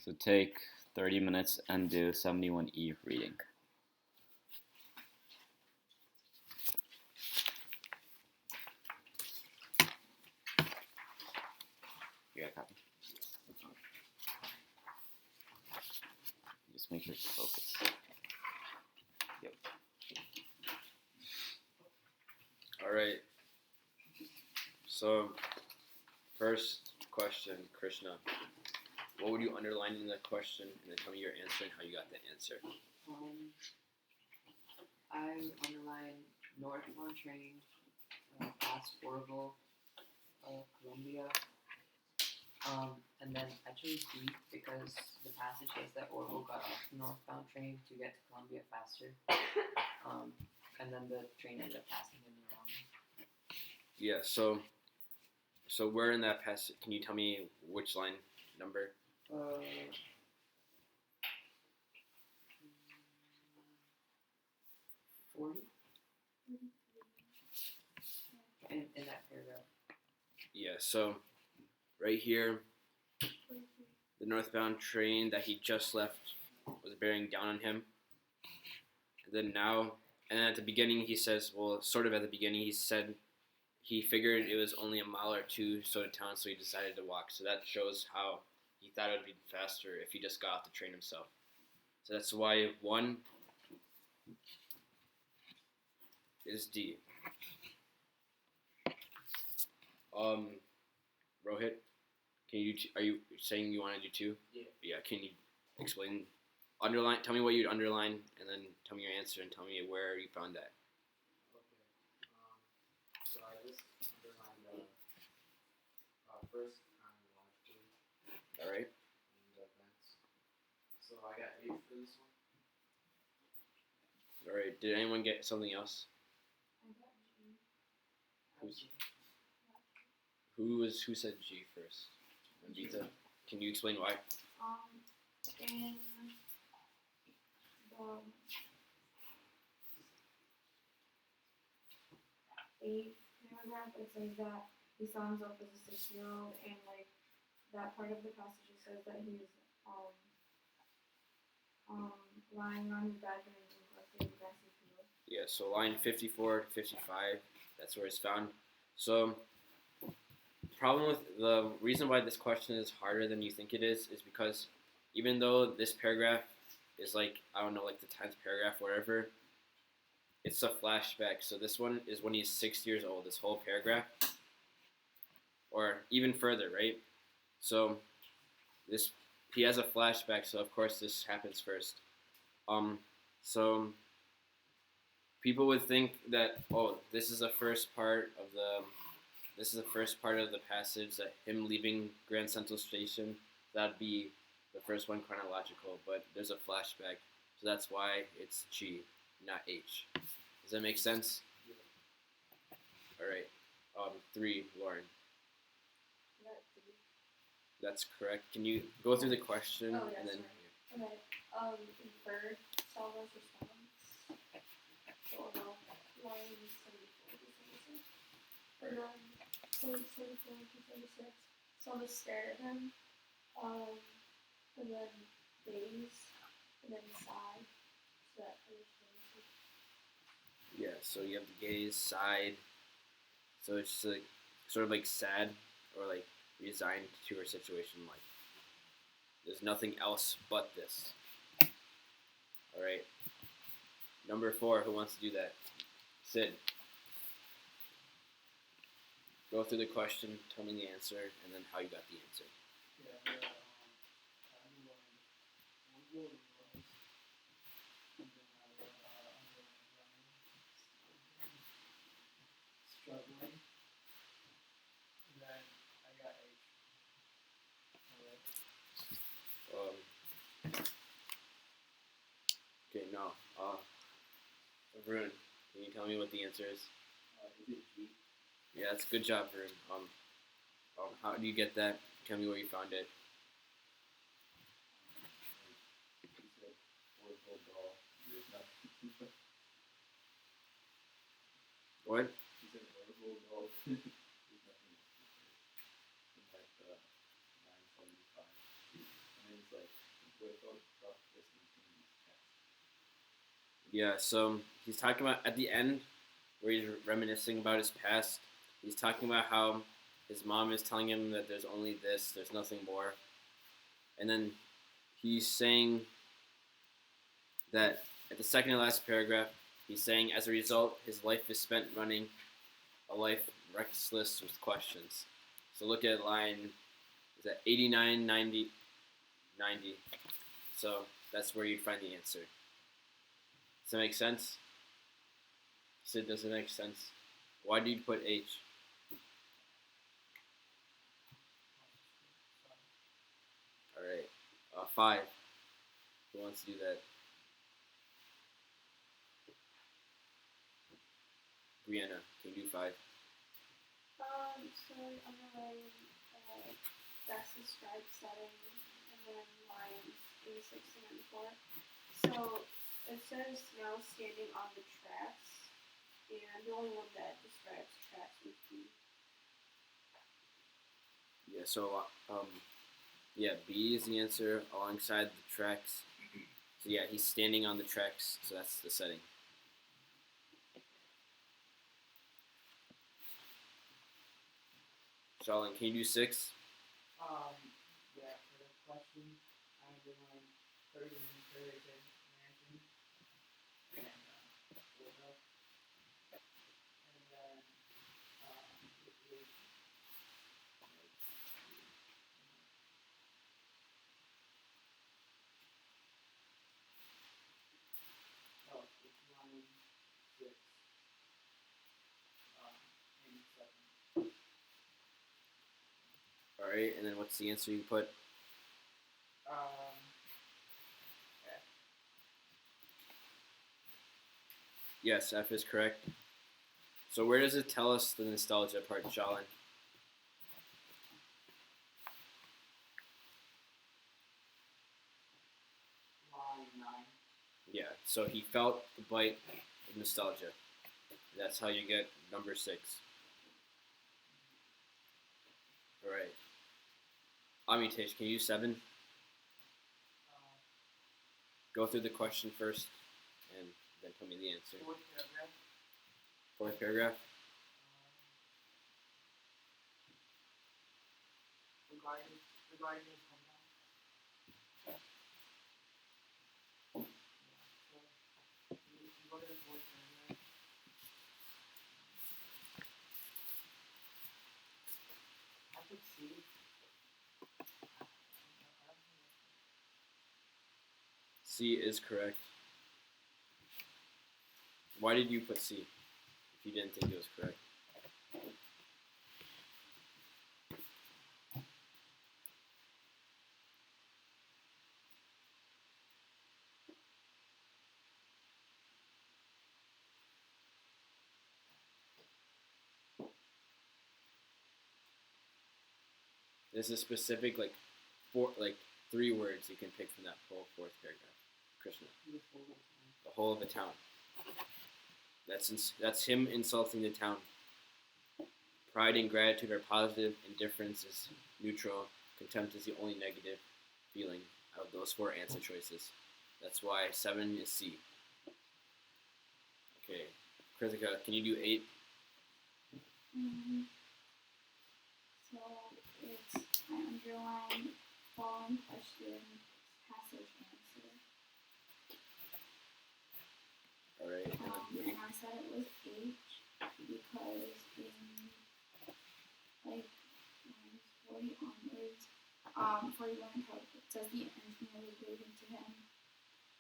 So take 30 minutes and do 71E reading. You got a copy? Just make sure to focus. Yep. Alright. So, first question, Krishna. What would you underline in the question, and then tell me your answer and how you got the answer? I underline northbound train past Orville, Columbia. And then I chose D because the passage says that Orville got off the northbound train to get to Columbia faster. And then the train ended up passing him wrong. Yeah, so where in that passage, can you tell me which line number? 40? In that paragraph. Yeah, so right here, the northbound train that he just left was bearing down on him. And then at the beginning he says, well, sort of at the beginning he said he figured it was only a mile or two so to town, so he decided to walk. So that shows how he thought it would be faster if he just got off the train himself. So that's why 1 is D. Rohit, are you saying you want to do 2? Yeah. Yeah, can you explain, tell me what you'd underline, and then tell me your answer, and tell me where you found that. Okay. So I just underlined the first chronologically. Alright. And the events. So I got 8 for this one. Alright, did anyone get something else? I got G. Who said G first? Vita. Can you explain why? In the 8th paragraph, it says that he saw himself as a 6-year-old, and like that part of the passage says that he was lying on his back and collecting grassy field. Yeah, so line 54 to 55, that's where it's found. So, the reason why this question is harder than you think it is because even though this paragraph is like, I don't know, like the 10th paragraph, whatever, it's a flashback. So this one is when he's 6 years old, this whole paragraph, or even further, right? So he has a flashback, so of course this happens first. So people would think that, oh, this is the first part of the passage, that him leaving Grand Central Station, that'd be the first one chronological, but there's a flashback, so that's why it's G, not H. Does that make sense? Yeah. Alright. 3, Lauren. That's correct. Can you go through the question and then? Okay. Bird saw his response. So about line 74 to 76. And then 74 to 76. Someone stared at him. And then gaze. And then sigh. So that yeah. So you have the gaze, side. So it's like sort of like sad or like resigned to her situation, like there's nothing else but this. Alright. Number 4, who wants to do that? Sid. Go through the question, tell me the answer, and then how you got the answer. Struggling. And then I got H. Okay, now, Varun, can you tell me what the answer is? Is it G? Yeah, that's a good job, Varun. How do you get that? Tell me where you found it. What? Yeah, so he's talking about at the end where he's reminiscing about his past. He's talking about how his mom is telling him that there's only this, there's nothing more. And then he's saying that at the second to last paragraph, he's saying as a result, his life is spent running a life restless with questions. So look at line, is that 89, 90, 90. So that's where you'd find the answer. Does that make sense? Sid, does it make sense? Why did you put H? Alright. 5. Who wants to do that? Brianna, can you do 5? So I'm writing best described setting and then lines 86 and 94. So it says now standing on the tracks, and the only one that describes tracks would be Yeah, so yeah, B is the answer alongside the tracks. So yeah, he's standing on the tracks, so that's the setting. Charlene, can you do 6? Yeah, for the question, I underline 30 Currington Mansion and Woodruff. And then it is it's line 6 and 7. Alright, and then what's the answer you put? F. Yes, F is correct. So where does it tell us the nostalgia part, Charlene? Line 9. Yeah, so he felt the bite of nostalgia. That's how you get number 6. Alright. Amitesh, can you use 7? Go through the question first, and then tell me the answer. Fourth paragraph. Fourth paragraph? Regarding his hometown. So, if you go to the fourth paragraph, I could see. C is correct. Why did you put C if you didn't think it was correct? There's a specific like 3 words you can pick from that whole fourth paragraph. Krishna. The whole of the town. That's him insulting the town. Pride and gratitude are positive. Indifference is neutral. Contempt is the only negative feeling out of those 4 answer choices. That's why 7 is C. Okay, Kritika, can you do 8? So it's I underline following question passage answer. Alright. And I said it was H because in like minus 40 onwards, 41 how it says the engineer was waving to him.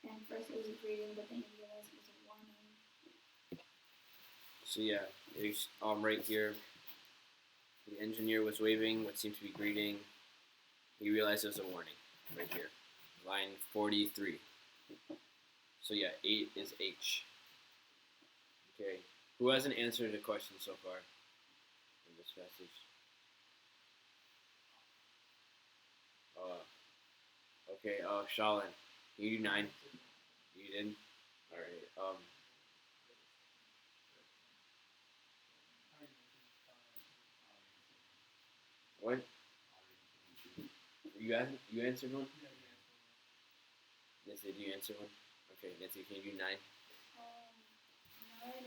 And first it was a greeting, but then he realized it was a warning. So yeah, it's right here. The engineer was waving what seemed to be greeting. He realized it was a warning. Right here. Line 43. So yeah, 8 is H. Okay. Who hasn't answered a question so far in this passage? Okay, Shalin. Can you do 9? You did? Alright, what? You answered one? Nancy, did you answer one? Okay, Nancy, can you do 9? 9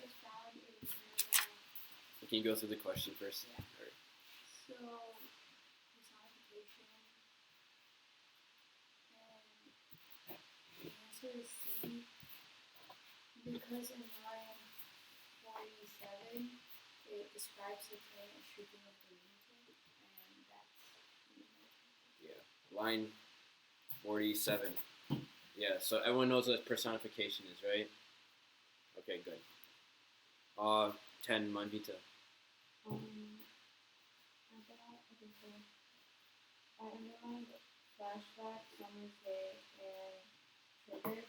is found in the Can you go through the question first? Yeah. Alright. so personification and the answer is C because in line 47 it describes the train as shrieking of the lunatic and that's Yeah. Line 47. Yeah, so everyone knows what personification is, right? Okay, good. 10, Manvita. I got okay so I underlined flashback, summer's day, and triggered.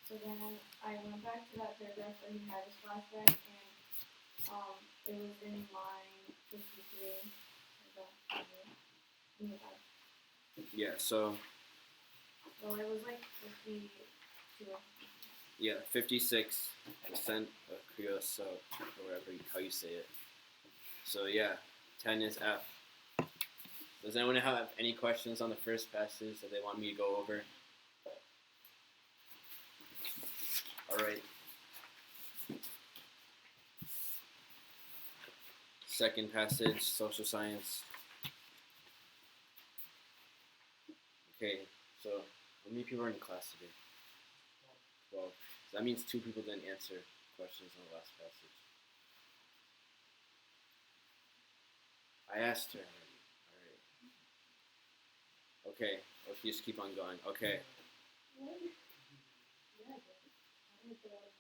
So then I went back to that paragraph where he had his flashback, and it was in line 53. Yeah, so So it was like 52. yeah, 56% of Creoso, or whatever how you say it. So yeah, 10 is F. Does anyone have any questions on the first passage that they want me to go over? Alright. Second passage, social science. Okay, so how many people are in class today? 12. So that means 2 people didn't answer questions on the last passage. I asked her already. Alright. Okay, let's just keep on going. Okay. What? Yeah, I did. I didn't feel like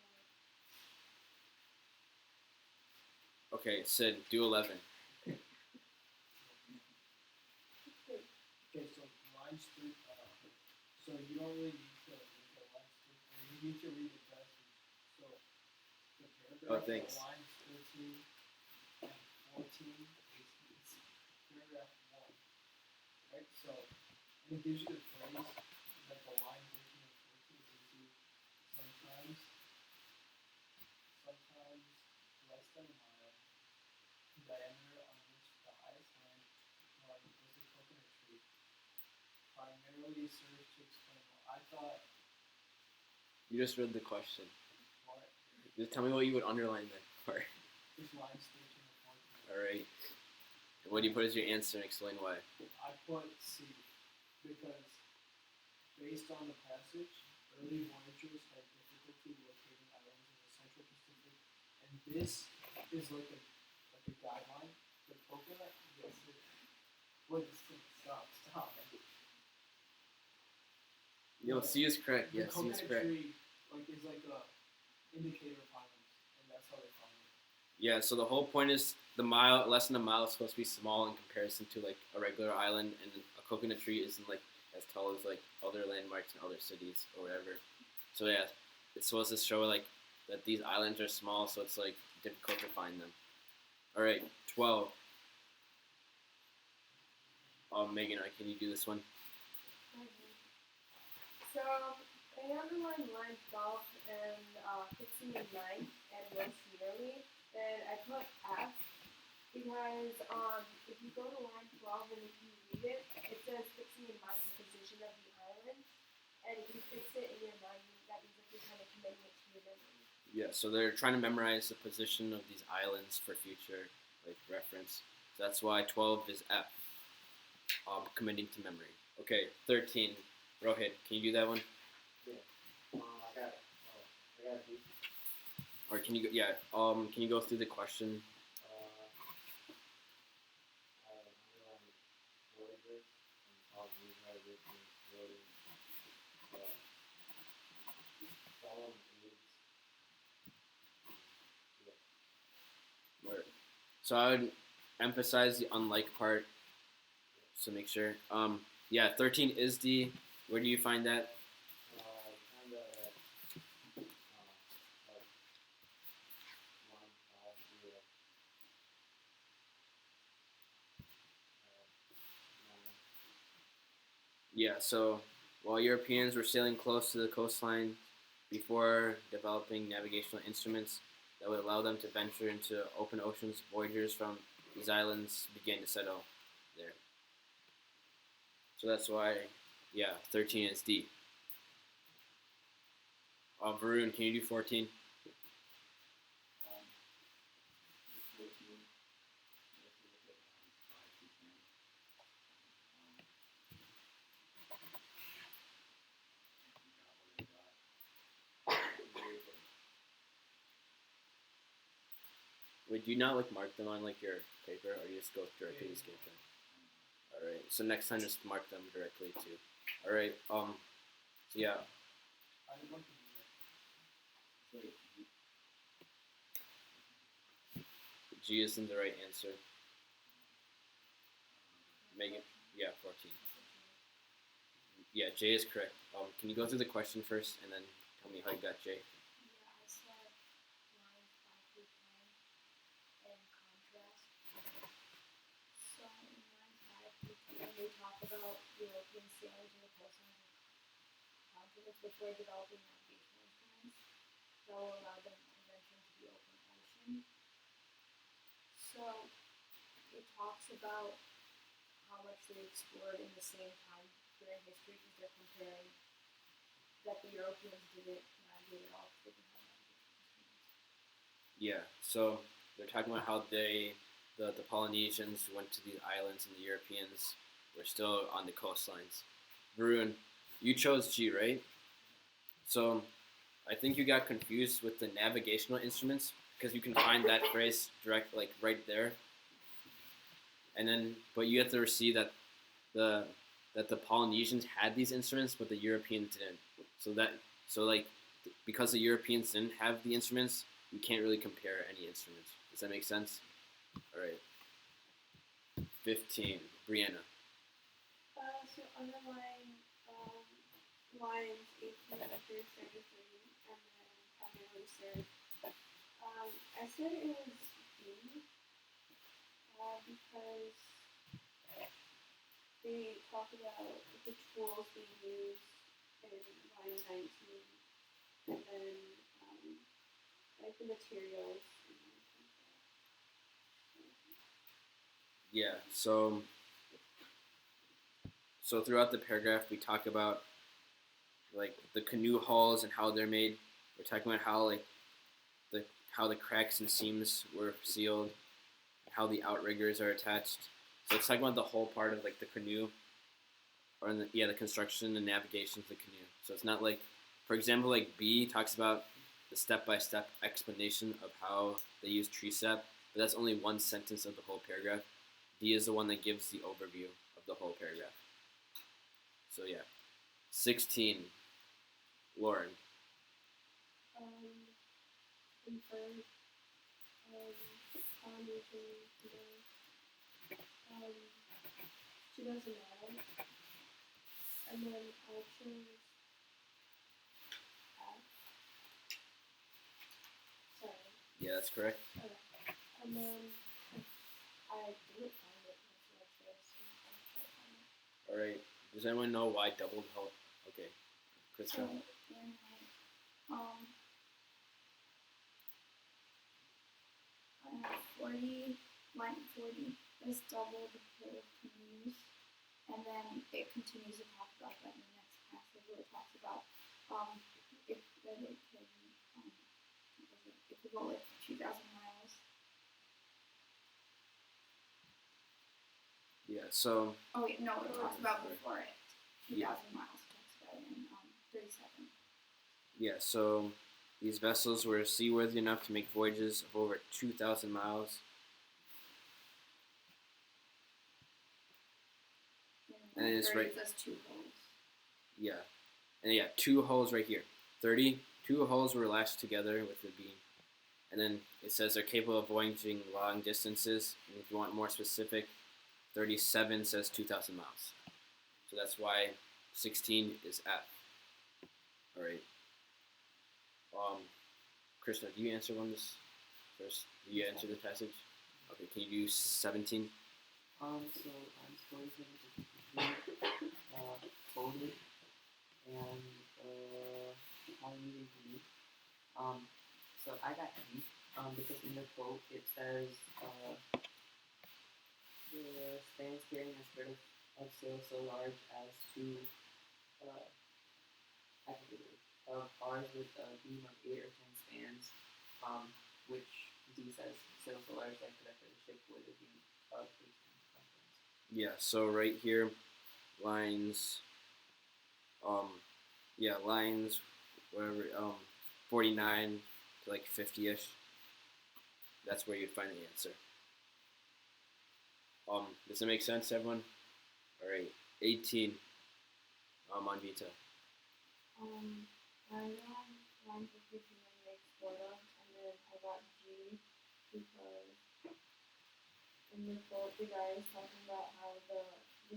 Okay, Sid, do 11. Okay, so lines through. So you don't really need to read the lines through. You need to read the passage. So the paragraph, thanks. lines 13 and 14 is paragraph 1, right? So and it gives you the phrase that the line 13 and 14 gives you sometimes less than a mile diameter on which the highest line was a coconut tree. Primarily serves to explain what I thought. You just read the question. What Just tell me what you would underline that part. is lines 13 and 14? Alright. And what do you put as your answer and explain why? I put C because based on the passage, early voyagers had difficulty locating islands in the Central Pacific, and this is like a guideline. The coconut, yes, it. Wait, stop. No, C is correct. The Yes, C is coconut correct. tree is like a indicator of islands, and that's how they found it. Yeah, so the whole point is less than a mile is supposed to be small in comparison to like a regular island, and a coconut tree isn't like as tall as like other landmarks in other cities or whatever. So yeah, it's supposed to show like that these islands are small, so it's like difficult to find them. All right, 12. Megan, can you do this one? So I underlined line 12 and 15 and 9 and most scenery. Then I put F because if you go to line 12 and if you read it, it says fixing in mind the position of the island. And if you fix it in your mind, that means that you're kind of committing it to your memory. Yeah, so they're trying to memorize the position of these islands for future like reference. So that's why 12 is F. Committing to memory. Okay, 13. Rohit, can you do that one? I got it. I got it. Or can you go? Yeah. Can you go through the question? So I would emphasize the unlike part. So make sure. Yeah. 13 is D. Where do you find that? Yeah, so while Europeans were sailing close to the coastline before developing navigational instruments that would allow them to venture into open oceans, voyagers from these islands began to settle there. So that's why, yeah, 13 is D. Varun, can you do 14? Wait, do you not like mark them on like your paper, or you just go directly to skate them? All right. So next time, just mark them directly too. All right. So yeah. I would like to do that. G isn't the right answer. Megan. Yeah, 14. Yeah, J is correct. Can you go through the question first and then tell me how you got J? Yeah, I said lines 5 through 10 in contrast. So in lines 5 through 10, they talk about European sailors and the coastlines of continents before developing navigational instruments that will allow them invention to the open ocean. So it talks about how much they explored in the same time during history because they're comparing that the Europeans didn't navigate at all because they didn't have navigation instruments. Yeah. So they're talking about how the Polynesians went to these islands and the Europeans were still on the coastlines. Varun, you chose G, right? So I think you got confused with the navigational instruments because you can find that phrase like right there. And then, but you have to see that the Polynesians had these instruments, but the Europeans didn't. Because the Europeans didn't have the instruments, you can't really compare any instruments. Does that make sense? All right. 15, Brianna. So underline lines 18 through 33, and then primarily said, I said it was D, because they talk about the tools being used in line 19, and then like the materials. Yeah. So throughout the paragraph, we talk about like the canoe hulls and how they're made. We're talking about how the cracks and seams were sealed, how the outriggers are attached. So it's talking about the whole part of like the canoe, or the construction and navigation of the canoe. So it's not like, for example, like B talks about the step-by-step explanation of how they use tree sap, but that's only one sentence of the whole paragraph. D is the one that gives the overview of the whole paragraph. So yeah, 16, Lauren. Confirmed. Polynesian, 2009, and then I chose F. Sorry. Yeah, that's correct. Okay. And then I didn't find it. That's what I chose. All right. Does anyone know why doubled hull? Okay, Krista. In I have 40, line 40 is double the whole canoes, and then it continues to talk about that in the next passage where it talks about if that it can it could go like 2,000 miles. Yeah. So. Oh wait, no, it talks about before it. 2,000 Yeah. miles. It talks about it in 37. Yeah. So these vessels were seaworthy enough to make voyages of over 2,000 miles. And it's right. It says 2 holes. Yeah. And yeah, 2 hulls right here. 30. 2 hulls were lashed together with the beam. And then it says they're capable of voyaging long distances. And if you want more specific, 37 says 2,000 miles. So that's why 16 is F. All right. Krishna, do you answer one this first? Do you answer this passage? Okay, can you do 17? So I'm supposed to quoted and Polynesian canoe. So I got E because in the quote it says the spans carrying a spread of sail so large as to of cars with a beam of 8 or 10 spans, which D says sails the large diameter for the ship with a beam of 8 to 10 circumference. Yeah, so right here, lines, lines, whatever, 49 to like 50-ish. That's where you'd find the answer. Does it make sense, everyone? All right, 18. On Vita. I got line 52 and makes Florida, and then I got G because in the quote the guy is talking about how the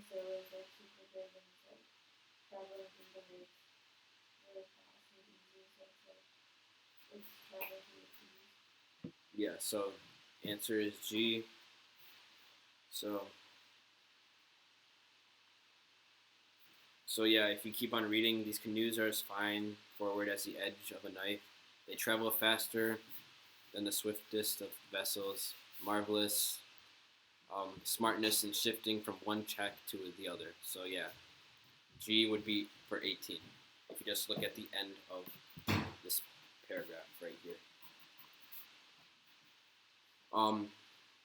sailor is like super big and he's like traveling through the lakes really fast and easy, so it's traveling through the seas. Yeah, so answer is G. So yeah, if you keep on reading, these canoes are as fine forward as the edge of a knife. They travel faster than the swiftest of vessels. Marvelous smartness in shifting from one track to the other. So yeah, G would be for 18. If you just look at the end of this paragraph right here.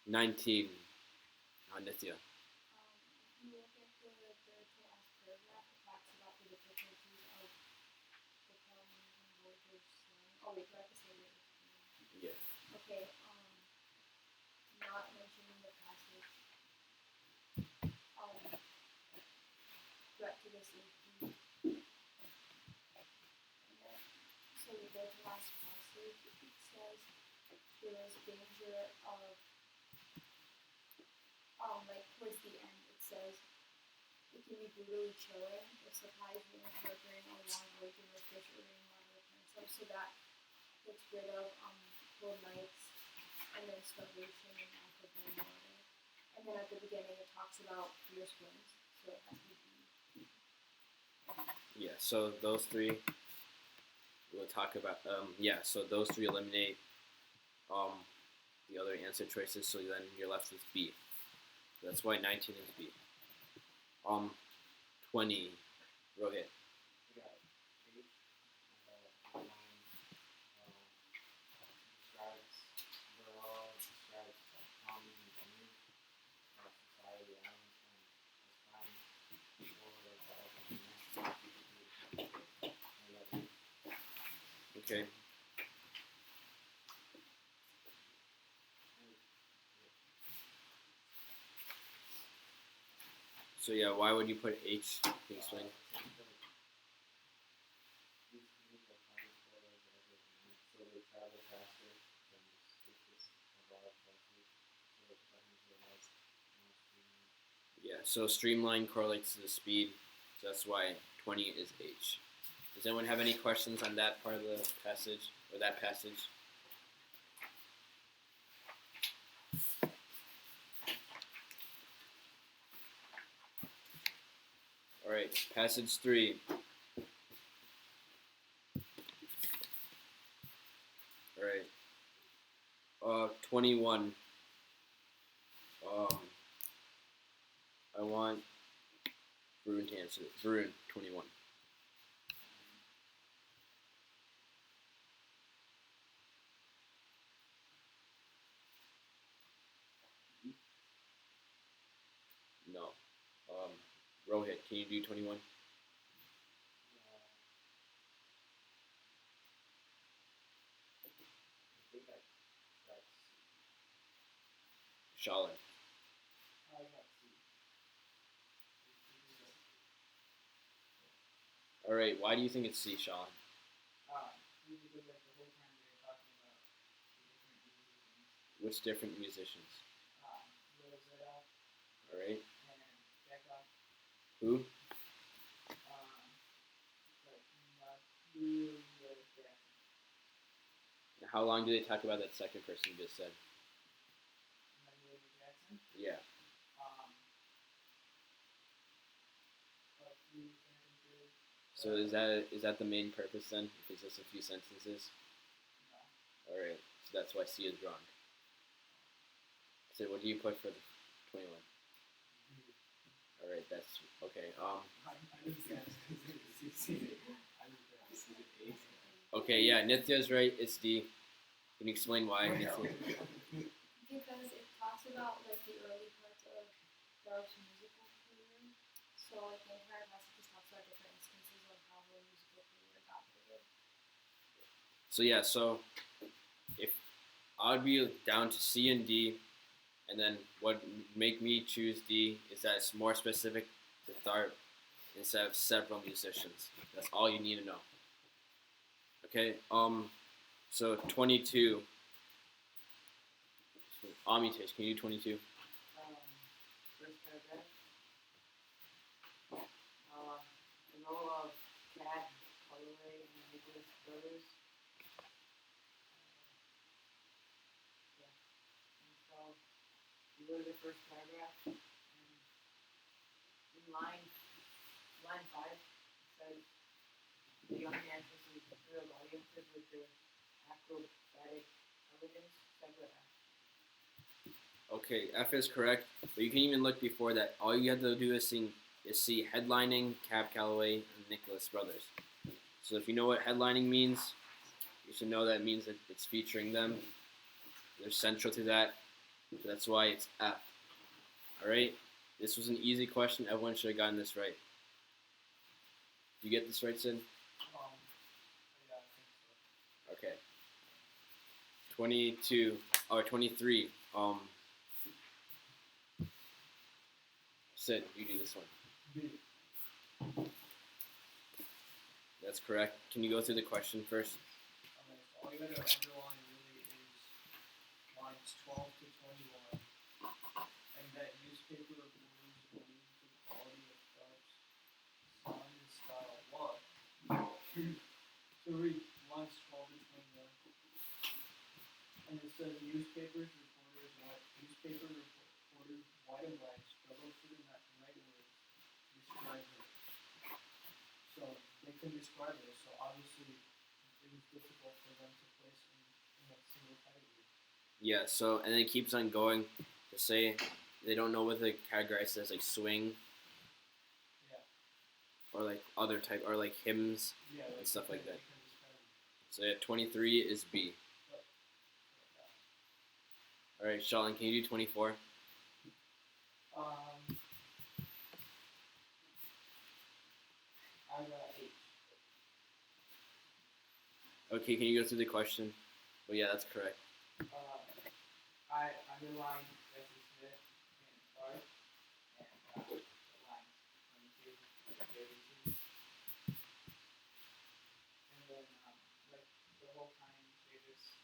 19. Nithya. If you look at the last paragraph, it talks about the difficulties of performing and voyagers sailing. Oh wait, do I have to say it? Yeah. Okay, not mentioning the passage. Threat to the safety. And then, so we go to the last passage. It says there is danger of, like towards the end, it says it can be brutally chilling if supplies being hard during a long voyage with fish or rainwater returns up, so that gets rid of cold nights and then starvation and lack of warm water. And then at the beginning it talks about fierce winds, so it has to be. Yeah, so those three we'll talk about. So those three eliminate the other answer choices, so then you're left with B. That's why 19 is B. 20. Rohit. We got H, line, describes common and society islands and time or Okay. So yeah, why would you put H? Can you explain? So they travel faster than the swiftest of all vessels, so the presence of light more streaming. Yeah, so streamline correlates to the speed, so that's why 20 is H. Does anyone have any questions on that part of the passage, or that passage? Alright, passage 3. Alright. 21. I want Varun to answer it. Varun, 21. No. Rohit, can you do 21? I think that's Shalin. I got C. Alright, why do you think it's C, Shalin? Because like the whole time they're talking about the different musicians. Which different musicians? Rosetta Alright. and Becca. Who? Like Matthew Jackson. How long do they talk about that second person you just said? Matthew Jackson. Yeah. A few sentences. So is that the main purpose then? If it's just a few sentences? No. Alright, so that's why C is wrong. So what do you put for the 21? Alright, that's okay. I didn't say I was going to C. I just said C to A. Okay, yeah, Nithya's right. It's D. Can you explain why, Nithya? Because it talks about like the early parts of Darsh's musical career. So like the entire passage just talks about different instances of how her musical career got created. So yeah, so if I'd be down to C and D, and then what make me choose D is that it's more specific to Tharp instead of several musicians. That's all you need to know. Okay. So 22. Amitesh, can you do 22? First paragraph. The role of Cab Calloway and the Nicholas brothers. Yeah. And so you go to the first paragraph, and in line 5 it says the young man simply thrilled audiences with their acrobatic elegance. Separate F. Okay, F is correct, but you can even look before that. All you have to do is see headlining Cab Calloway and Nicholas Brothers. So if you know what headlining means, you should know that it means that it's featuring them. They're central to that. So that's why it's F. Alright? This was an easy question. Everyone should have gotten this right. You get this right, Sid? Yeah, I think Okay. 22 or 23. Sid, you do this one. so. B. That's correct. Can you go through the question first? Okay, so all you gotta underline really is lines 12 to 21, and that newspaper reporters believe the quality of Phelps' sound and style. One. So read lines 12 to 21, and it says newspaper reporters, white and black, struggled for the right words to describe her. So they couldn't describe her, so obviously it was difficult for them to place in that single category. Yeah, so, and it keeps on going to say they don't know what the categorized as, like swing Yeah. or like other type, or like hymns. Yeah, And stuff like that. they couldn't describe her. So yeah, 23 is B. Alright, Sheldon, can you do 24? I got H. Okay, can you go through the question? Well, yeah, that's correct. I underlined Bessie Smith and Clark, and the lines 22 and 32. And then, like, the whole time they're just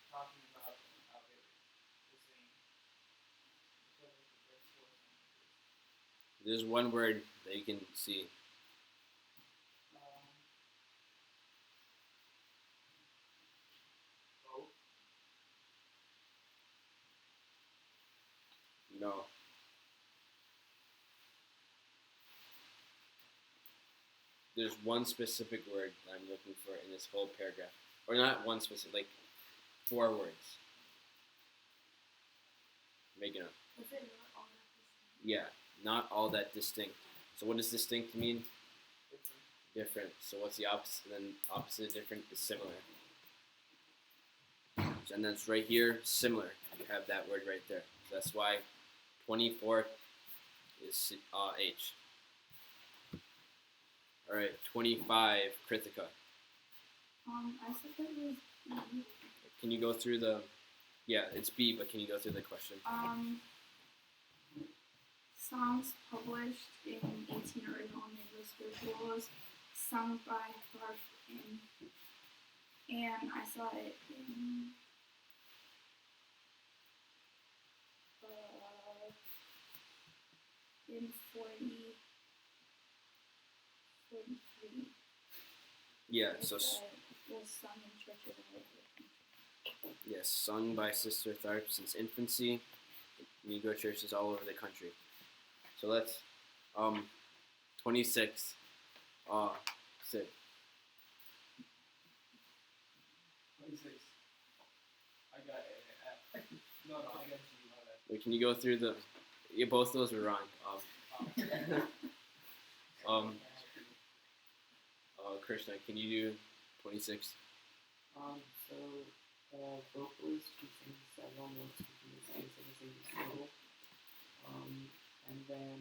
talking about how they were listening because of the birth source languages. There's one word that you can see. Both. No. There's one specific word that I'm looking for in this whole paragraph. Or not one specific, like 4 words. Make it up. Was it not all that distinct? Yeah, not all that distinct. So what does distinct mean? Different. Different. So what's the opposite? Then opposite of different is similar. And then it's right here, similar. You have that word right there. So that's why 24 is H. All right, 25, Kritika. I said that was B. Can you go through the? Yeah, it's B, but can you go through the question? Songs published in 18 original English visuals, sung by Clark and I saw it in 43. Yeah, It so said was sung in churches all over the country. yes, sung by Sister Tharp since infancy. Negro churches all over the country. So let's 26. Sid. 26. I got F. No, I got G. My bad. Wait, can you go through the? Yeah, both those were wrong. Krishna, can you do 26. So vocalist who sings several notes within the space of a single syllable. And then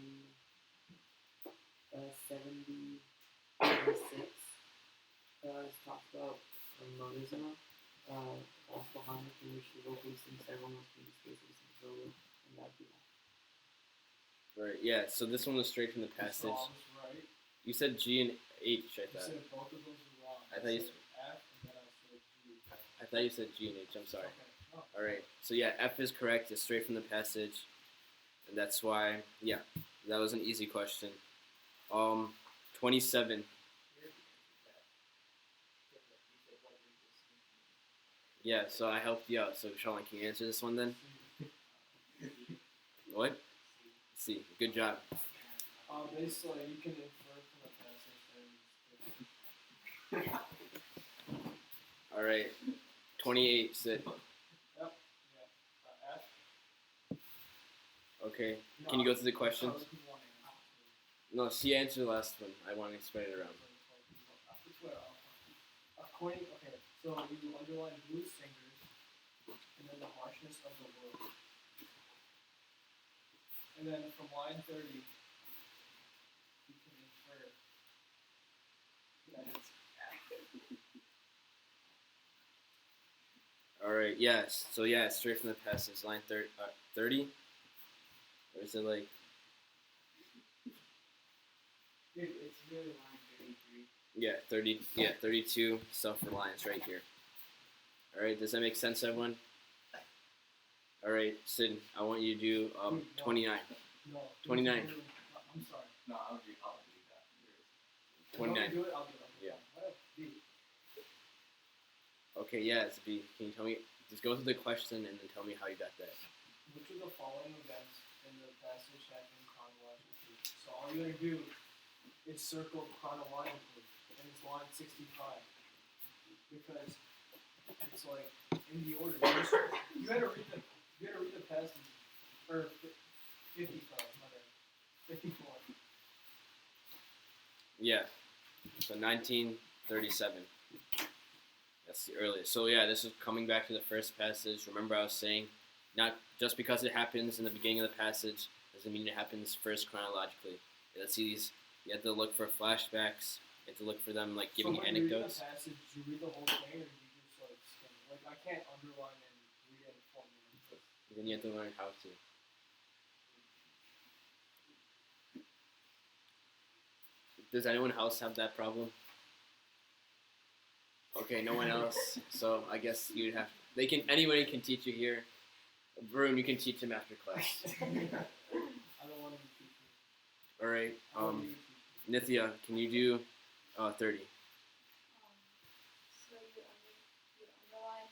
76 talks about modism, gospel harmony in which the vocalist sings several notes within the space of a single syllable, and that'd be all. Right. Yeah. So this one was straight from the So I passage. was right. You said G and H. I You thought. said both of those were wrong. I thought you said F and then I said G. I thought you said G and H. I'm sorry. Okay. Oh. All right. So yeah, F is correct. It's straight from the passage, and that's why. Yeah, that was an easy question. 27. Yeah. So I helped you out. So Sean, can you answer this one then? What? C. Good job. Basically, you can infer from the passage that All right. 28. Sid. F. Okay. Can you go through the questions? Let's do one answer. No, C answer the last one. I want to spread it around. According, okay, so you underline blues singers and then the harshness of the world. And then from line 30, you can infer that it's All right. Yes. So yeah, it's straight from the passage. Line 30. Or is it like? Dude, it's really line 33. Yeah, 30. Yeah, 32. Self-reliance right here. All right. Does that make sense, everyone? All right, Sid. I want you to do 29. no. 29. I'm sorry. No, I'll do that. 29. Do it, I'll do it. Yeah. What? B. Okay. Yeah, it's B. Can you tell me? Just go through the question and then tell me how you got that. Which of the following events in the passage happen chronologically? So all you gotta do is circle chronologically, and it's line 65. Because it's like in the order. You gotta read the passage, or 55, okay, 54. Yeah. So 1937. That's the earliest. So yeah, this is coming back to the first passage. Remember I was saying, not just because it happens in the beginning of the passage doesn't mean it happens first chronologically. Let's see these. You have to look for flashbacks. You have to look for them like giving so when anecdotes. You read the passage, do you read the whole thing, or do you just like skim? Like I can't underline and read it for me. Then you have to learn how to. Does anyone else have that problem? Okay, no one else. So I guess you'd have. Anybody can teach you here. Varun, you can teach him after class. I don't want to be teaching. All right. I want you to teach me. Nithya, can you do 30? So you underline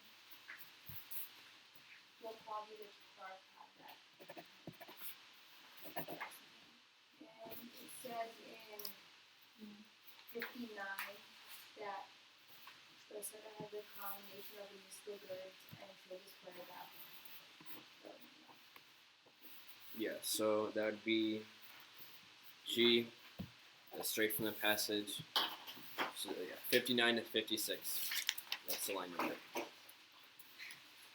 what quality the card had that. And it says in 59 that the center has a combination of municipal goods and service credit app. Yeah, so that would be G. That's straight from the passage. So yeah, 59 to 56. That's the line number.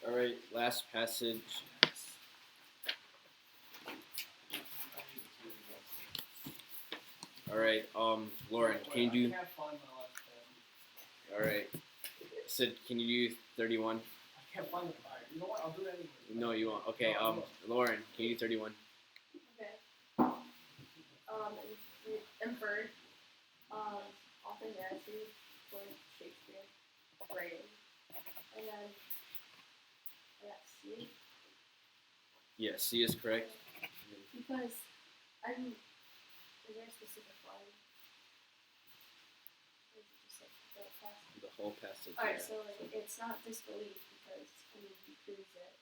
All right, last passage. All right, Lauren, can you do? I can't find my last passage. All right, Sid, can you do 31? I can't find it. Alright, you know what? I'll do it anyway. No, you won't. Okay, Lauren, can you do 31? Okay. Inferred. Authenticity for Shakespeare writing. And then I got C. Yeah, C is correct. Because is there a specific line? Or is it just like the passage? The whole passage. Alright, Yeah. so like it's not disbelief because he proves it.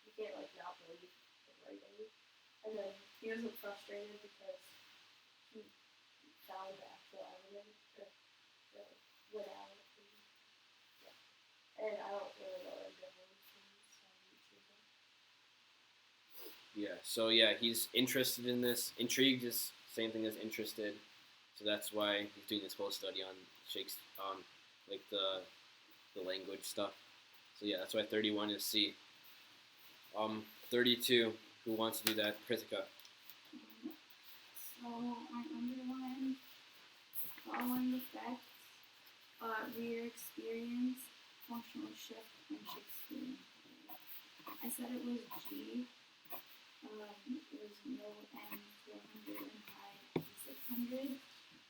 You can't like not believe the writing. And then he was frustrated because he found the actual evidence without and I don't really know the difference Yeah, so yeah, he's interested in this. Intrigued is same thing as interested. So that's why he's doing this whole study on like the language stuff. So yeah, that's why 31 is C. 32. Who wants to do that? Pritika. So I underlined following effects, reader experience, functional shift, and Shakespearean. I said it was G. It was low end 400 and high 600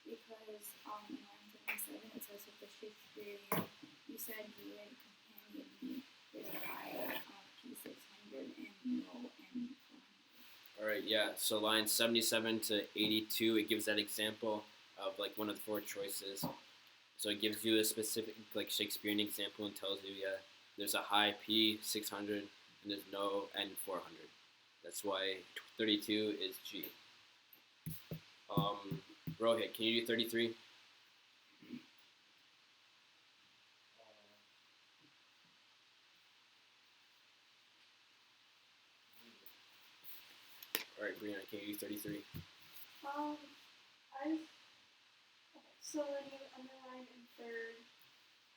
because in line 77 it says with the Shakespearean, you said you would companion me with high P600 and low end 400. All right, yeah. So lines 77 to 82, it gives that example of like one of the four choices. So it gives you a specific like Shakespearean example and tells you, yeah, there's a high P 600 and there's no N 400. That's why 32 is G. Rohit, can you do 33? All right, Brianna, can you do 33? So when you underline in third,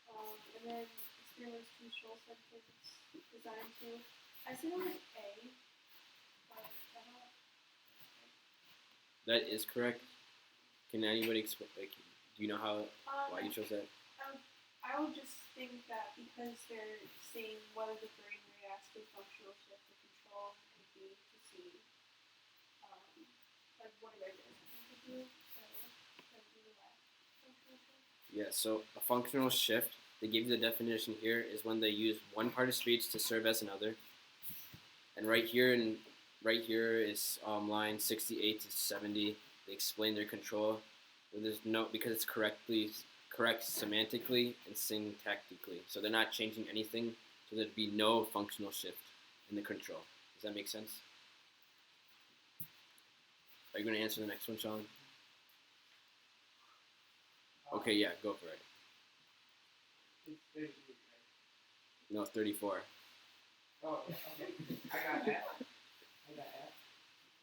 and then experience control sentence design two, I said it was A. But I don't. That is correct. Can anybody explain? Like, do you know how why you chose that? I would just think that because they're saying whether the brain reacts to functional shift to control and B to see, like what are they going to do? So like either way, functional shift. Yeah. So a functional shift. They give you the definition here is when they use one part of speech to serve as another. And right here is line 68 to 70. They explain their control. There's no because it's correct semantically and syntactically. So they're not changing anything. So there'd be no functional shift in the control. Does that make sense? Are you going to answer the next one, Sean? Okay, yeah, go for it. It's 33, right? No, 34. Oh, okay. I got F.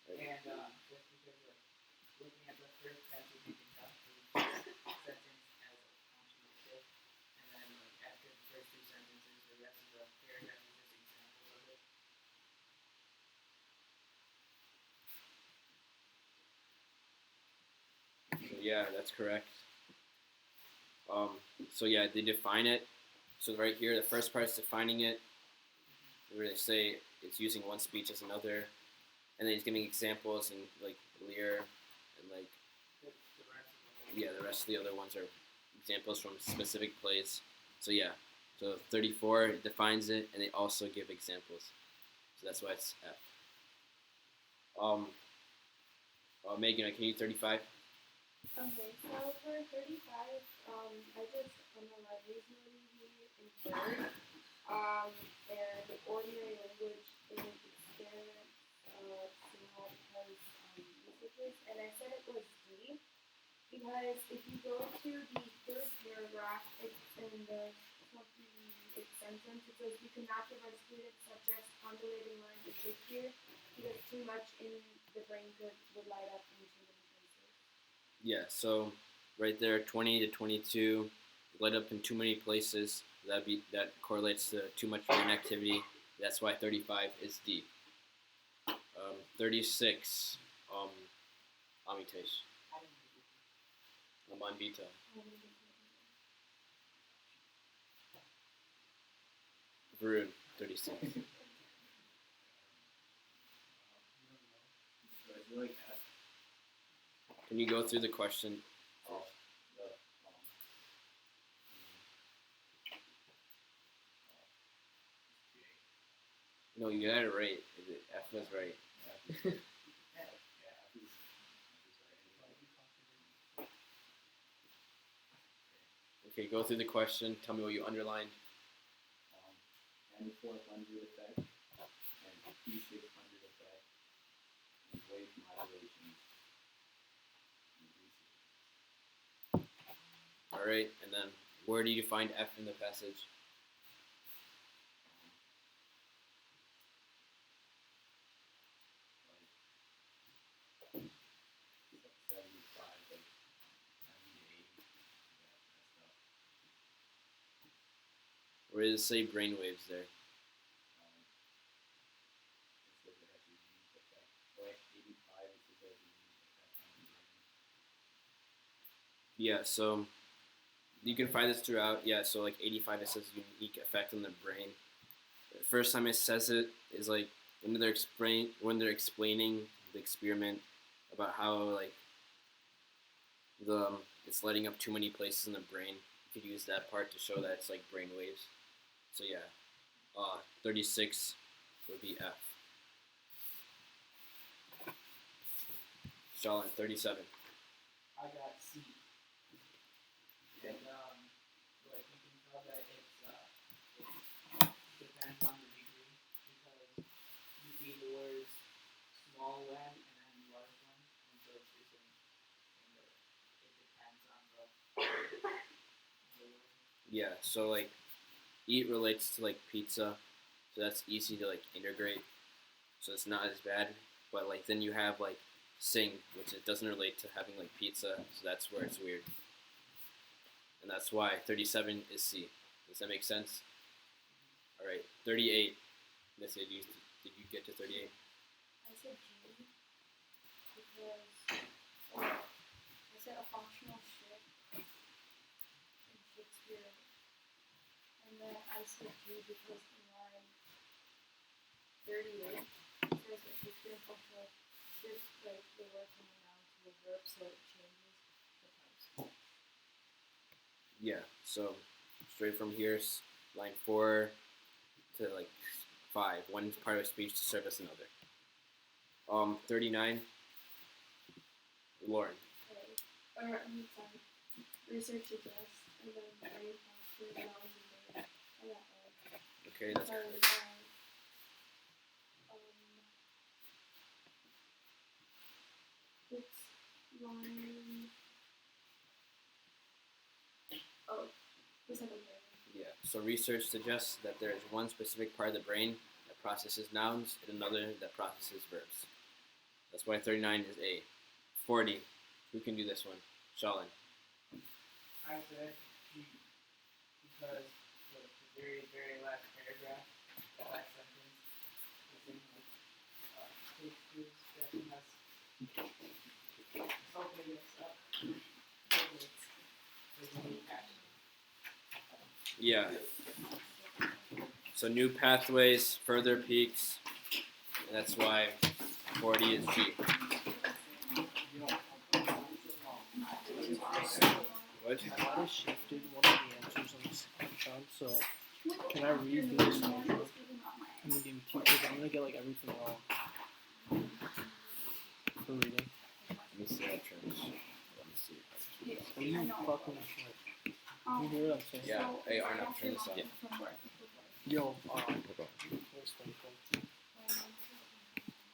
And just because we're looking at the first passage, you can tell the sentence as a functional shift, and then like after the first two sentences, the rest of the paragraph is just examples of it. So yeah, that's correct. So yeah, they define it. So right here, the first part is defining it, where they say it's using one speech as another, and then he's giving examples and like Lear and like the rest of the other ones are examples from specific plays. So yeah, so 34 defines it, and they also give examples. So that's why it's F. Megan, can you 35? Okay, so for 35, I just underlined reasonably inferred, and ordinary language in experiment, small because usages, and I said it was D, because if you go to the third paragraph, it's in the 28th sentence, it says you cannot give our students subjects undulating lines of Shakespeare, because too much in the brain would light up in too many places. Yeah, so right there, 20 to 22, light up in too many places. That correlates to too much brain activity. That's why 35 is D. 36, Amitesh. Amanvita. Varun, 36. Can you go through the question? No, you got it right. F was right. Okay, go through the question. Tell me what you underlined. N400 effect and P600 effect and wave modulation. All right, and then where do you find F in the passage? Or does it say brainwaves there? Yeah, so you can find this throughout. Yeah, so like 85 it says unique effect on the brain. The first time it says it is like when they're explaining the experiment about how like the it's lighting up too many places in the brain. You could use that part to show that it's like brain waves. So yeah, 36 would be F. Shalin, 37. I got C. And but you can tell that it depends on the degree because you see the words small one and then large one, and so it's just it depends on the word. Yeah, so like eat relates to like pizza, so that's easy to like integrate. So it's not as bad. But like then you have like sing, which it doesn't relate to having like pizza, so that's where it's weird. And that's why 37 is C. Does that make sense? All right, 38. Let's say, did you get to 38? I said G because I said a functional ship in Shakespeare, and then I said G because in line 38 it says that Shakespeare functional ships like the word from a noun to a verb, so it changes the tense. Yeah. So straight from here, line 4 to like 5. One part of a speech to serve as another. 39. Lauren. Okay. Or sorry. Research suggests, and then brain posture, nouns and verbs. I got A. Okay, that's Because, it's line. Oh, the second paragraph. yeah. So research suggests that there is one specific part of the brain that processes nouns and another that processes verbs. That's why 39 is A. 40. Who can do this one? Shalin. I said G because the very, very last paragraph, the last sentence, is in like Shakespeare's setting us. Hopefully it's up. Hopefully it's a new passion. Yeah. So new pathways, further peaks. And that's why 40 is G. What? I might have shifted one of the answers on the screenshot, so can I read this one? I'm gonna give you two because I'm gonna get like everything wrong for reading. Let me see how turn this. Let me see. Are you fucking shit? You hear what I'm saying? Yeah. Hey, Arnav, turn this on. Yo, No problem. first thing.